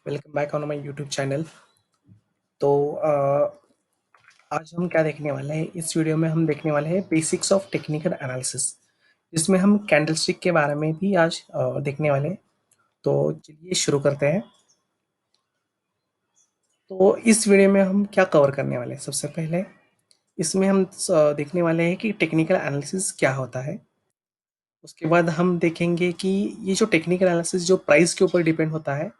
Welcome back on my YouTube channel. तो आज हम क्या देखने वाले हैं, इस वीडियो में हम देखने वाले हैं बेसिक्स ऑफ टेक्निकल एनालिसिस, जिसमें हम कैंडलस्टिक के बारे में भी आज देखने वाले हैं। तो चलिए शुरू करते हैं। तो इस वीडियो में हम क्या कवर करने वाले हैं? सबसे पहले इसमें हम देखने वाले हैं कि टेक्निकल एनालिसिस क्या होता है। उसके बाद हम देखेंगे कि ये जो टेक्निकल एनालिसिस जो प्राइस के ऊपर डिपेंड होता है,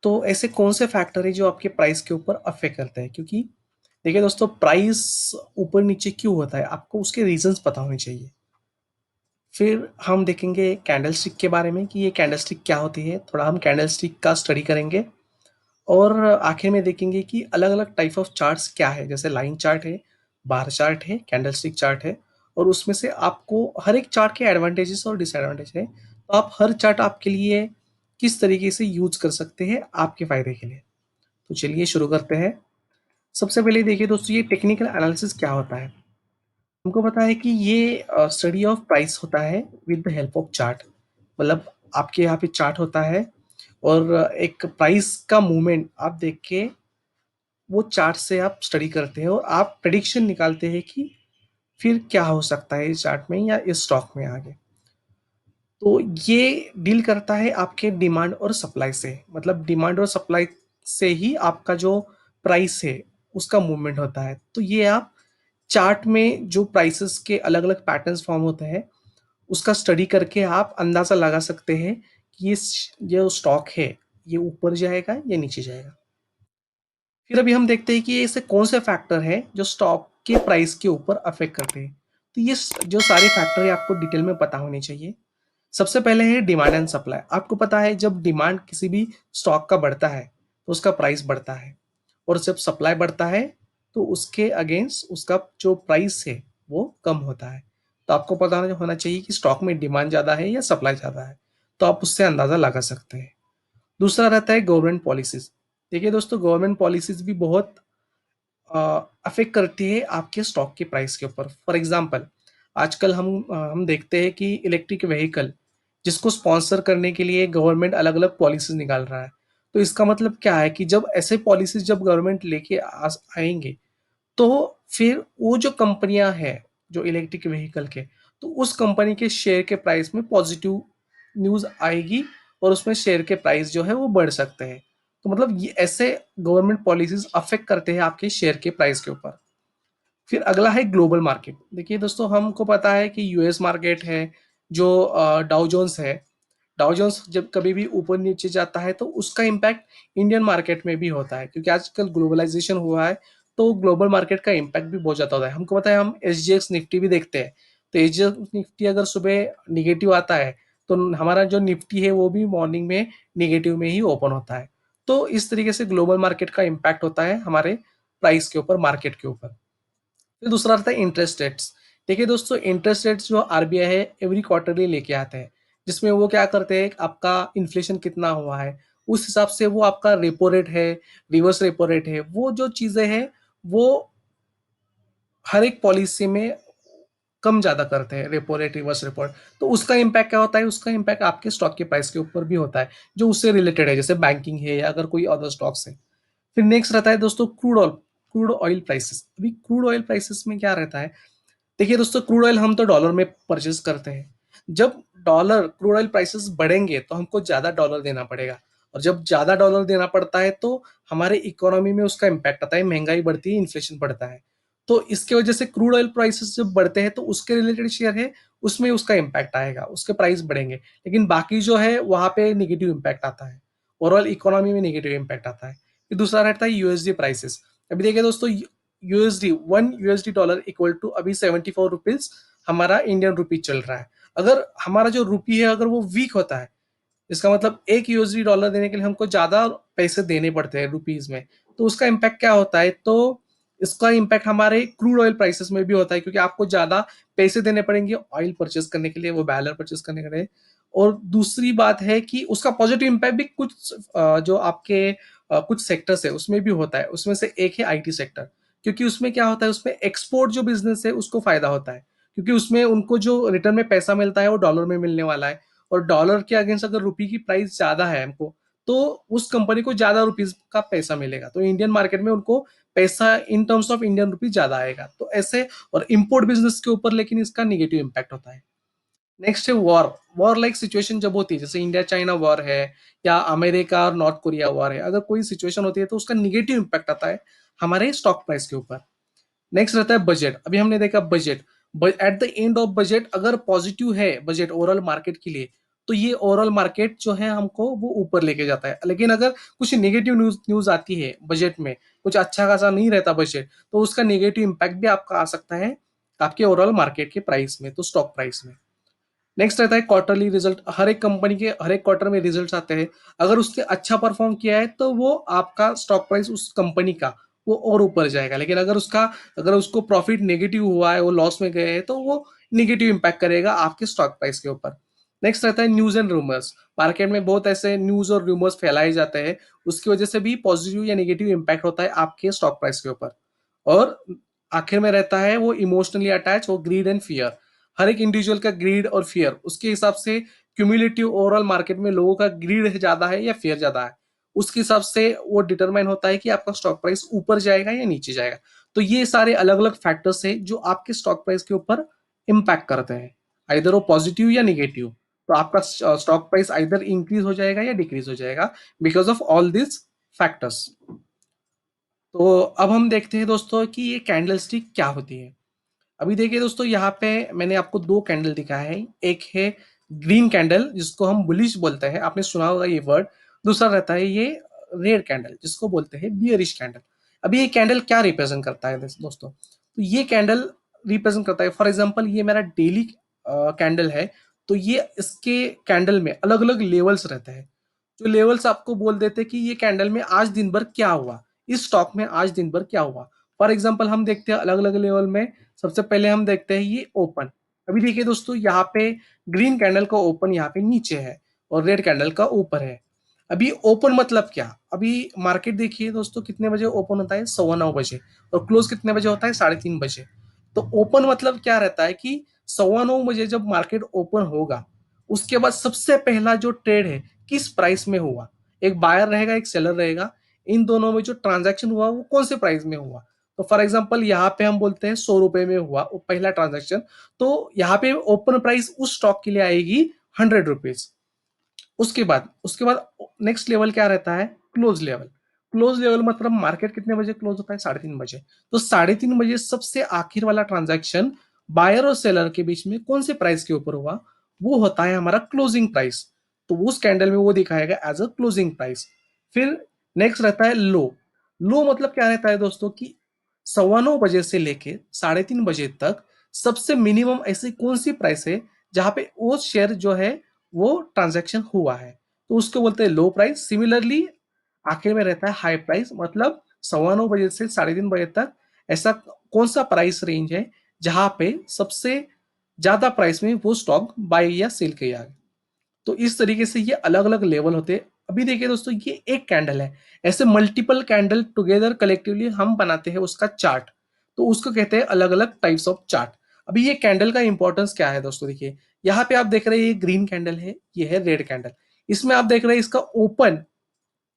तो ऐसे कौन से फैक्टर है जो आपके प्राइस के ऊपर अफेक्ट करते हैं। क्योंकि देखिए दोस्तों, प्राइस ऊपर नीचे क्यों होता है, आपको उसके रीजंस पता होने चाहिए। फिर हम देखेंगे कैंडलस्टिक के बारे में कि ये कैंडलस्टिक क्या होती है, थोड़ा हम कैंडलस्टिक का स्टडी करेंगे। और आखिर में देखेंगे कि अलग अलग टाइप ऑफ चार्ट्स क्या है, जैसे लाइन चार्ट है, बार चार्ट है, कैंडलस्टिक चार्ट है। और उसमें से आपको हर एक चार्ट के एडवांटेजेस और डिसएडवांटेज है, तो आप हर चार्ट आपके लिए किस तरीके से यूज कर सकते हैं आपके फायदे के लिए। तो चलिए शुरू करते हैं। सबसे पहले देखिए दोस्तों, ये टेक्निकल एनालिसिस क्या होता है। हमको पता है कि ये स्टडी ऑफ प्राइस होता है with the help of chart. मतलब आपके यहाँ पे चार्ट होता है और एक प्राइस का मूवमेंट आप देख के वो चार्ट से आप स्टडी करते हैं और आप प्रेडिक्शन निकालते हैं कि फिर क्या हो सकता है इस चार्ट में या इस स्टॉक में आगे। तो ये डील करता है आपके डिमांड और सप्लाई से। मतलब डिमांड और सप्लाई से ही आपका जो प्राइस है उसका मूवमेंट होता है। तो ये आप चार्ट में जो प्राइसेस के अलग अलग पैटर्न्स फॉर्म होते हैं, उसका स्टडी करके आप अंदाज़ा लगा सकते हैं कि ये जो स्टॉक है ये ऊपर जाएगा या नीचे जाएगा। फिर अभी हम देखते हैं कि ऐसे कौन से फैक्टर हैं जो स्टॉक के प्राइस के ऊपर अफेक्ट करते हैं। तो ये जो सारे फैक्टर है आपको डिटेल में पता होने चाहिए। सबसे पहले है डिमांड एंड सप्लाई। आपको पता है जब डिमांड किसी भी स्टॉक का बढ़ता है तो उसका प्राइस बढ़ता है, और जब सप्लाई बढ़ता है तो उसके अगेंस्ट उसका जो प्राइस है वो कम होता है। तो आपको पता होना चाहिए कि स्टॉक में डिमांड ज़्यादा है या सप्लाई ज़्यादा है, तो आप उससे अंदाज़ा लगा सकते हैं। दूसरा रहता है गवर्नमेंट पॉलिसीज। देखिए दोस्तों, गवर्नमेंट पॉलिसीज भी बहुत अफेक्ट करती है आपके स्टॉक के प्राइस के ऊपर। फॉर एग्जांपल, आजकल हम देखते हैं कि इलेक्ट्रिक व्हीकल जिसको स्पॉन्सर करने के लिए गवर्नमेंट अलग अलग पॉलिसीज निकाल रहा है। तो इसका मतलब क्या है कि जब ऐसे पॉलिसीज जब गवर्नमेंट लेके आएंगे, तो फिर वो जो कंपनियां हैं जो इलेक्ट्रिक व्हीकल के, तो उस कंपनी के शेयर के प्राइस में पॉजिटिव न्यूज आएगी और उसमें शेयर के प्राइस जो है वो बढ़ सकते हैं। तो मतलब ये ऐसे गवर्नमेंट पॉलिसीज अफेक्ट करते हैं आपके शेयर के प्राइस के ऊपर। फिर अगला है ग्लोबल मार्केट। देखिए दोस्तों, हमको पता है कि यूएस मार्केट है, जो डाउ जोन्स है। डाउ जोन्स जब कभी भी ऊपर नीचे जाता है तो उसका इम्पैक्ट इंडियन मार्केट में भी होता है, क्योंकि आजकल ग्लोबलाइजेशन हुआ है। तो ग्लोबल मार्केट का इम्पैक्ट भी बहुत ज़्यादा होता है। हमको पता है, हम एसजीएक्स निफ्टी भी देखते हैं। तो एसजीएक्स निफ्टी अगर सुबह निगेटिव आता है तो हमारा जो निफ्टी है वो भी मॉर्निंग में निगेटिव में ही ओपन होता है। तो इस तरीके से ग्लोबल मार्केट का इम्पैक्ट होता है हमारे प्राइस के ऊपर, मार्केट के ऊपर। फिर दूसरा आता है इंटरेस्ट रेट्स। देखिए दोस्तों, इंटरेस्ट रेट्स जो आरबीआई है एवरी क्वार्टरली लेके आते हैं, जिसमें वो क्या करते हैं, आपका इन्फ्लेशन कितना हुआ है उस हिसाब से वो आपका रेपो रेट है, रिवर्स रेपो रेट है, वो जो चीजें हैं वो हर एक पॉलिसी में कम ज्यादा करते हैं, repo rate, reverse repo rate. तो उसका इम्पैक्ट क्या होता है, उसका इम्पैक्ट आपके स्टॉक के प्राइस के ऊपर भी होता है, जो उससे रिलेटेड है, जैसे बैंकिंग है या अगर कोई अदर स्टॉक्स है। फिर नेक्स्ट रहता है दोस्तों क्रूड ऑयल प्राइसेस। अभी क्रूड ऑयल प्राइसेस में क्या रहता है, देखिए दोस्तों, क्रूड ऑयल हम तो डॉलर में परचेज करते हैं। जब डॉलर क्रूड ऑयल प्राइसेस बढ़ेंगे तो हमको ज्यादा डॉलर देना पड़ेगा, और जब ज्यादा डॉलर देना पड़ता है तो हमारे इकोनॉमी में उसका इम्पैक्ट आता है, महंगाई बढ़ती है, इन्फ्लेशन बढ़ता है। तो इसके वजह से क्रूड ऑयल प्राइसेस जब बढ़ते हैं तो उसके रिलेटेड शेयर है उसमें उसका इम्पैक्ट आएगा, उसके प्राइस बढ़ेंगे। लेकिन बाकी जो है वहां पे निगेटिव इम्पैक्ट आता है, ओवरऑल इकोनॉमी में निगेटिव इम्पैक्ट आता है। फिर दूसरा रहता है यूएसडी प्राइसेस। अभी देखिए दोस्तों, USD, one USD dollar equal to अभी 74 रुपीज हमारा इंडियन रुपी चल रहा है। अगर हमारा जो रुपी है अगर वो वीक होता है, इसका मतलब एक यूएसडी डॉलर देने के लिए हमको ज्यादा पैसे देने पड़ते हैं रुपीज में। तो उसका इम्पैक्ट क्या होता है, तो इसका इम्पैक्ट हमारे क्रूड ऑयल प्राइसेस में भी होता है, क्योंकि आपको ज्यादा पैसे देने पड़ेंगे ऑयल परचेज करने के लिए, वो बैरल परचेज करने के लिए। और दूसरी बात है कि उसका पॉजिटिव इम्पैक्ट भी कुछ जो आपके कुछ सेक्टर्स है उसमें भी होता है। उसमें से एक है आईटी सेक्टर, क्योंकि उसमें क्या होता है, उसमें एक्सपोर्ट जो बिजनेस है उसको फायदा होता है, क्योंकि उसमें उनको जो रिटर्न में पैसा मिलता है वो डॉलर में मिलने वाला है। और डॉलर के अगेंस्ट अगर रुपी की प्राइस ज्यादा है हमको, तो उस कंपनी को ज्यादा रुपीज का पैसा मिलेगा, तो इंडियन मार्केट में उनको पैसा in terms of Indian rupees ज्यादा आएगा, तो ऐसे। और इंपोर्ट बिजनेस के ऊपर लेकिन इसका निगेटिव इम्पैक्ट होता है। नेक्स्ट है वॉर। वॉर लाइक सिचुएशन जब होती है, जैसे इंडिया चाइना वॉर है या अमेरिका और नॉर्थ कोरिया वॉर है, अगर कोई सिचुएशन होती है तो उसका निगेटिव इम्पैक्ट आता है हमारे स्टॉक प्राइस के ऊपर। नेक्स्ट रहता है बजट। अभी हमने देखा budget, at the end of budget अगर पॉजिटिव है बजट ओवरऑल मार्केट के लिए, तो ये ओवरऑल मार्केट जो है हमको वो ऊपर लेके जाता है। लेकिन अगर कुछ नेगेटिव न्यूज न्यूज आती है बजट में, कुछ अच्छा खासा नहीं रहता बजट, तो उसका नेगेटिव इम्पैक्ट भी आपका आ सकता है आपके ओवरऑल मार्केट के प्राइस में, तो स्टॉक प्राइस में। नेक्स्ट रहता है क्वार्टरली रिजल्ट। हर एक कंपनी के हर एक क्वार्टर में रिजल्ट्स आते हैं, अगर उसने अच्छा परफॉर्म किया है तो वो आपका स्टॉक प्राइस उस कंपनी का वो और ऊपर जाएगा। लेकिन अगर उसको प्रॉफिट नेगेटिव हुआ है, वो लॉस में गए हैं, तो वो निगेटिव इम्पैक्ट करेगा आपके स्टॉक प्राइस के ऊपर। नेक्स्ट रहता है न्यूज एंड रूमर्स। मार्केट में बहुत ऐसे न्यूज और रूमर्स फैलाए जाते हैं, उसकी वजह से भी पॉजिटिव या नेगेटिव इम्पैक्ट होता है आपके स्टॉक प्राइस के ऊपर। और आखिर में रहता है वो इमोशनली अटैच, वो ग्रीड एंड फियर। हर एक इंडिविजुअल का ग्रीड और फियर उसके हिसाब से क्यूमुलेटिव ओवरऑल मार्केट में लोगों का ग्रीड ज्यादा है या फियर ज्यादा है, उसके हिसाब से वो डिटरमाइन होता है कि आपका स्टॉक प्राइस ऊपर जाएगा या नीचे जाएगा। तो ये सारे अलग अलग फैक्टर्स है जो आपके स्टॉक प्राइस के ऊपर इम्पैक्ट करते हैं, आइदर वो पॉजिटिव या निगेटिव। तो आपका स्टॉक प्राइस आइदर इंक्रीज हो जाएगा या डिक्रीज हो जाएगा because of all this factors. तो अब हम देखते हैं दोस्तों कि ये कैंडल स्टिक क्या होती है। अभी देखिए दोस्तों, यहाँ पे मैंने आपको दो कैंडल दिखाया है। एक है ग्रीन कैंडल जिसको हम बुलिश बोलते हैं, आपने सुना होगा ये वर्ड। दूसरा रहता है ये रेड कैंडल जिसको बोलते हैं बियरिश कैंडल। अभी ये कैंडल क्या रिप्रेजेंट करता है दोस्तों, तो ये कैंडल रिप्रेजेंट करता है, फॉर एग्जाम्पल ये मेरा डेली कैंडल है, तो ये इसके कैंडल में अलग अलग लेवल्स रहते हैं, जो लेवल्स आपको बोल देते हैं कि ये कैंडल में आज दिन भर क्या हुआ, इस स्टॉक में आज दिन भर क्या हुआ। फॉर एग्जाम्पल हम देखते हैं अलग अलग लेवल में। सबसे पहले हम देखते हैं ये ओपन। अभी देखिए दोस्तों, यहाँ पे ग्रीन कैंडल का ओपन यहाँ पे नीचे है और रेड कैंडल का ऊपर है। अभी ओपन मतलब क्या, अभी मार्केट देखिए दोस्तों कितने बजे ओपन होता है, 9:15 बजे, और क्लोज कितने बजे होता है, 3:30 बजे। तो ओपन मतलब क्या रहता है कि 9:15 बजे जब मार्केट ओपन होगा, उसके बाद सबसे पहला जो ट्रेड है किस प्राइस में हुआ, एक बायर रहेगा एक सेलर रहेगा, इन दोनों में जो ट्रांजैक्शन हुआ वो कौन से प्राइस में हुआ। तो फॉर एग्जांपल यहाँ पे हम बोलते हैं 100 रुपए में हुआ वो पहला ट्रांजैक्शन, तो यहाँ पे ओपन प्राइस उस स्टॉक के लिए आएगी 100 रुपीज। उसके बाद नेक्स्ट लेवल क्या रहता है, क्लोज लेवल। क्लोज लेवल मतलब मार्केट कितने बजे क्लोज होता है, 3:30 बजे। तो 3:30 बजे सबसे आखिर वाला ट्रांजैक्शन बायर और सेलर के बीच में कौन से प्राइस के ऊपर हुआ, वो होता है हमारा क्लोजिंग प्राइस। तो उस कैंडल में वो दिखाएगा एज अ क्लोजिंग प्राइस। फिर नेक्स्ट रहता है लो। लो मतलब क्या रहता है दोस्तों कि 9:15 बजे से लेके 3:30 बजे तक सबसे मिनिमम ऐसी कौन सी प्राइस है जहां पे वो शेयर जो है वो ट्रांजैक्शन हुआ है, तो उसको बोलते हैं लो प्राइस। सिमिलरली आखिर में रहता है हाई प्राइस, मतलब 9:15 बजे से 3:30 बजे तक ऐसा कौन सा प्राइस रेंज है जहां पे सबसे ज्यादा प्राइस में वो स्टॉक बाय या सेल किया गया। तो इस तरीके से ये अलग अलग लेवल होते हैं। अभी देखिए दोस्तों, ये एक कैंडल है, ऐसे मल्टीपल कैंडल टुगेदर कलेक्टिवली हम बनाते हैं उसका चार्ट, तो उसको कहते हैं अलग अलग टाइप्स ऑफ चार्ट। अभी ये कैंडल का इंपॉर्टेंस क्या है दोस्तों, देखिए यहाँ पे आप देख रहे हैं ये ग्रीन कैंडल है, ये है रेड कैंडल। इसमें आप देख रहे हैं इसका ओपन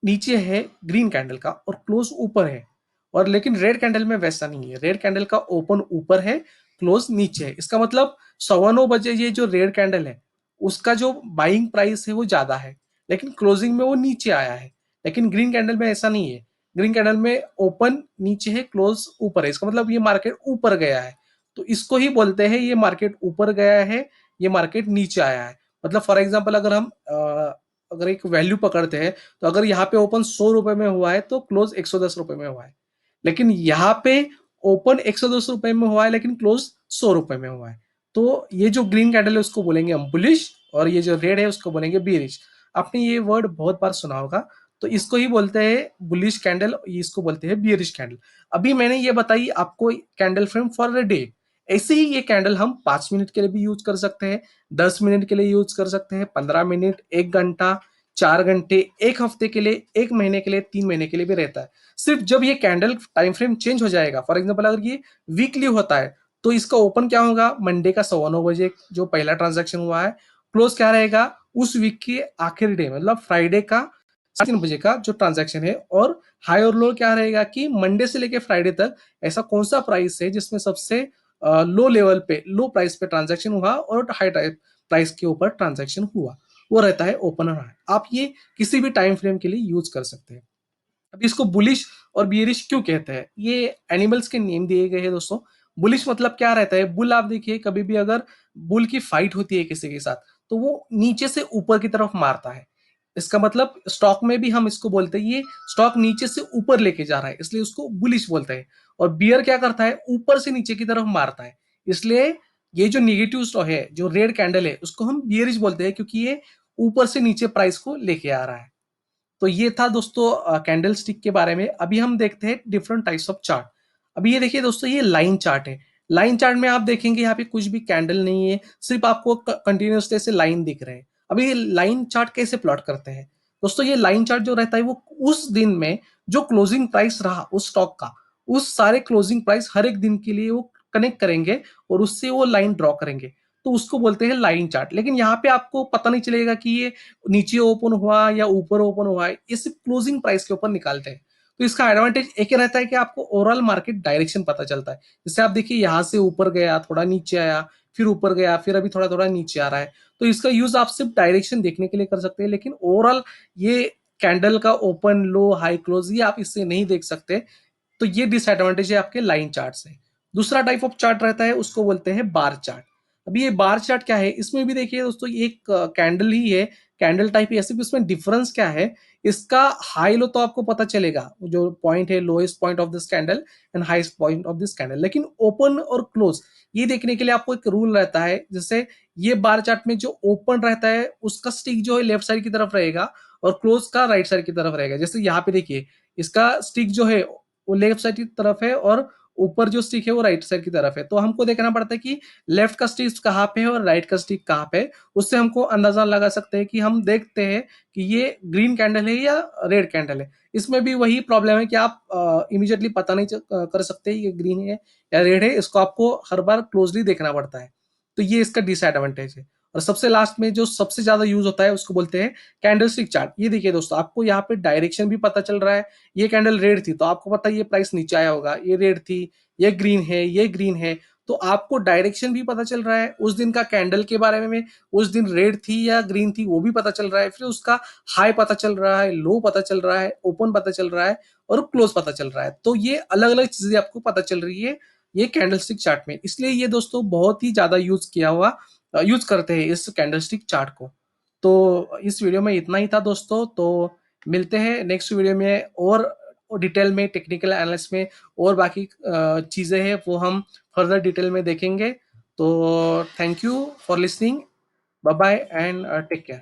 नीचे है ग्रीन कैंडल का और क्लोज ऊपर है। और लेकिन रेड कैंडल में वैसा नहीं है, रेड कैंडल का ओपन ऊपर है, क्लोज नीचे है। इसका मतलब 9:15 बजे ये जो रेड कैंडल है उसका जो बाइंग प्राइस है वो ज्यादा है, लेकिन क्लोजिंग में वो नीचे आया है। लेकिन ग्रीन कैंडल में ऐसा नहीं है, ग्रीन कैंडल में ओपन नीचे है क्लोज ऊपर है, इसका मतलब ये मार्केट ऊपर गया है। तो इसको ही बोलते हैं ये मार्केट ऊपर गया है, ये मार्केट नीचे आया है। मतलब फॉर एग्जाम्पल अगर हम अगर एक वैल्यू पकड़ते हैं, तो अगर यहाँ पे ओपन 100 रुपए में हुआ है तो क्लोज 110 रुपए में हुआ है। लेकिन यहाँ पे ओपन 110 रुपए में हुआ है लेकिन क्लोज 100 रुपए में हुआ है। तो ये जो ग्रीन कैंडल है उसको बोलेंगे हम बुलिश, और ये जो रेड है उसको बोलेंगे बीरिश। आपने ये वर्ड बहुत बार सुना होगा। तो इसको ही बोलते हैं बुलिश कैंडल, इसको बोलते हैं बियरिश कैंडल। अभी मैंने ये बताई आपको candle frame for a day. ऐसे ही ये कैंडल हम 5 मिनट के लिए भी यूज कर सकते हैं, 10 मिनट के लिए यूज कर सकते हैं, 15 मिनट, 1 घंटा, 4 घंटे, एक हफ्ते के लिए, एक महीने के लिए, 3 महीने के लिए भी रहता है। सिर्फ जब ये कैंडल टाइम फ्रेम चेंज हो जाएगा, फॉर एग्जाम्पल अगर ये वीकली होता है तो इसका ओपन क्या होगा, मंडे का 9:15 बजे जो पहला ट्रांजेक्शन हुआ है, क्लोज क्या रहेगा उस वीक के आखिरी डे मतलब फ्राइडे का 3 बजे का जो ट्रांज़ैक्शन है और हाई और लो क्या रहेगा कि मंडे से लेके फ्राइडे तक ऐसा कौन-सा प्राइस है जिसमें सबसे लो लेवल पे, लो प्राइस पे ट्रांज़ैक्शन हुआ और हाई प्राइस के ऊपर ट्रांज़ैक्शन हुआ। वो रहता है ओपन और हाई। आप ये किसी भी टाइम फ्रेम के लिए यूज़ कर सकते हैं। अब इसको बुलिश और बियरिश क्यों कहते हैं? ये एनिमल्स के नेम दिए गए हैं दोस्तों। बुलिश मतलब क्या रहता है? बुल आप देखिए कभी भी अगर बुल की फाइट होती है किसी के साथ, तो वो नीचे से ऊपर की तरफ मारता है। इसका मतलब स्टॉक में भी हम इसको बोलते हैं ये स्टॉक नीचे से ऊपर लेके जा रहा है, इसलिए उसको बुलिश बोलते हैं। और बियर क्या करता है? ऊपर से नीचे की तरफ मारता है। इसलिए ये जो नेगेटिव स्टॉक है, जो रेड कैंडल है, उसको हम बियरिश बोलते हैं क्योंकि ये ऊपर से नीचे प्राइस को लेके आ रहा है। तो ये था दोस्तों कैंडल स्टिक के बारे में। अभी हम देखते हैं डिफरेंट टाइप्स ऑफ चार्ट। अभी ये देखिए दोस्तों ये लाइन चार्ट है। लाइन चार्ट में आप देखेंगे यहाँ पे कुछ भी कैंडल नहीं है, सिर्फ आपको कंटिन्यूअसली ऐसे लाइन दिख रहे हैं। अभी ये लाइन चार्ट कैसे प्लॉट करते हैं? दोस्तों ये लाइन चार्ट जो रहता है वो उस दिन में जो क्लोजिंग प्राइस रहा उस स्टॉक का, उस सारे क्लोजिंग प्राइस हर एक दिन के लिए वो कनेक्ट करेंगे और उससे वो लाइन ड्रॉ करेंगे। तो उसको बोलते हैं लाइन चार्ट। लेकिन यहाँ पे आपको पता नहीं चलेगा कि ये नीचे ओपन हुआ या ऊपर ओपन हुआ है, ये सिर्फ क्लोजिंग प्राइस के ऊपर निकालते हैं। तो इसका एडवांटेज एक ही रहता है कि आपको ओवरऑल मार्केट डायरेक्शन पता चलता है। जैसे आप देखिए यहाँ से ऊपर गया, थोड़ा नीचे आया, फिर ऊपर गया, फिर अभी थोड़ा थोड़ा नीचे आ रहा है। तो इसका यूज आप सिर्फ डायरेक्शन देखने के लिए कर सकते हैं, लेकिन ओवरऑल ये कैंडल का ओपन लो हाई क्लोज ये आप इससे नहीं देख सकते। तो ये डिसएडवांटेज है आपके लाइन चार्ट से। दूसरा टाइप ऑफ चार्ट रहता है उसको बोलते हैं बार चार्ट। अभी ये बार चार्ट क्या है? इसमें भी देखिए दोस्तों एक कैंडल ही है, कैंडल टाइप ही है, सिर्फ इसमें डिफरेंस क्या है? इसका हाई लो तो आपको पता चलेगा, जो पॉइंट है lowest point of this candle and highest point of this candle. लेकिन ओपन और क्लोज ये देखने के लिए आपको एक रूल रहता है। जैसे ये बार चार्ट में जो ओपन रहता है उसका स्टिक जो है लेफ्ट साइड की तरफ रहेगा और क्लोज का राइट साइड की तरफ रहेगा। जैसे यहाँ पे देखिए इसका स्टिक जो है वो लेफ्ट साइड की तरफ है और ऊपर जो स्टिक है वो राइट साइड की तरफ है। तो हमको देखना पड़ता है कि लेफ्ट का स्टिक कहाँ पे है और राइट का स्टिक कहाँ पे है। उससे हमको अंदाजा लगा सकते हैं कि हम देखते हैं कि ये ग्रीन कैंडल है या रेड कैंडल है। इसमें भी वही प्रॉब्लम है कि आप इमीडिएटली पता नहीं कर सकते ये ग्रीन है या रेड है। इसको आपको हर बार क्लोजली देखना पड़ता है। तो ये इसका डिसएडवांटेज है। और सबसे लास्ट में जो सबसे ज्यादा यूज होता है उसको बोलते हैं कैंडलस्टिक चार्ट। ये देखिए दोस्तों आपको यहाँ पे डायरेक्शन भी पता चल रहा है। ये कैंडल रेड थी तो आपको पता है ये प्राइस नीचे आया होगा, ये रेड थी, ये ग्रीन है, ये ग्रीन है। तो आपको डायरेक्शन भी पता चल रहा है उस दिन का कैंडल के बारे में, उस दिन रेड थी या ग्रीन थी वो भी पता चल रहा है। फिर उसका हाई पता चल रहा है, लो पता चल रहा है, ओपन पता चल रहा है और क्लोज पता चल रहा है। तो ये अलग अलग चीजें आपको पता चल रही है ये कैंडलस्टिक चार्ट में। इसलिए ये दोस्तों बहुत ही ज्यादा यूज करते हैं इस कैंडलस्टिक चार्ट को। तो इस वीडियो में इतना ही था दोस्तों। तो मिलते हैं नेक्स्ट वीडियो में और डिटेल में टेक्निकल एनालिसिस में और बाकी चीज़ें हैं वो हम फर्दर डिटेल में देखेंगे। तो thank you for listening, bye bye and take care.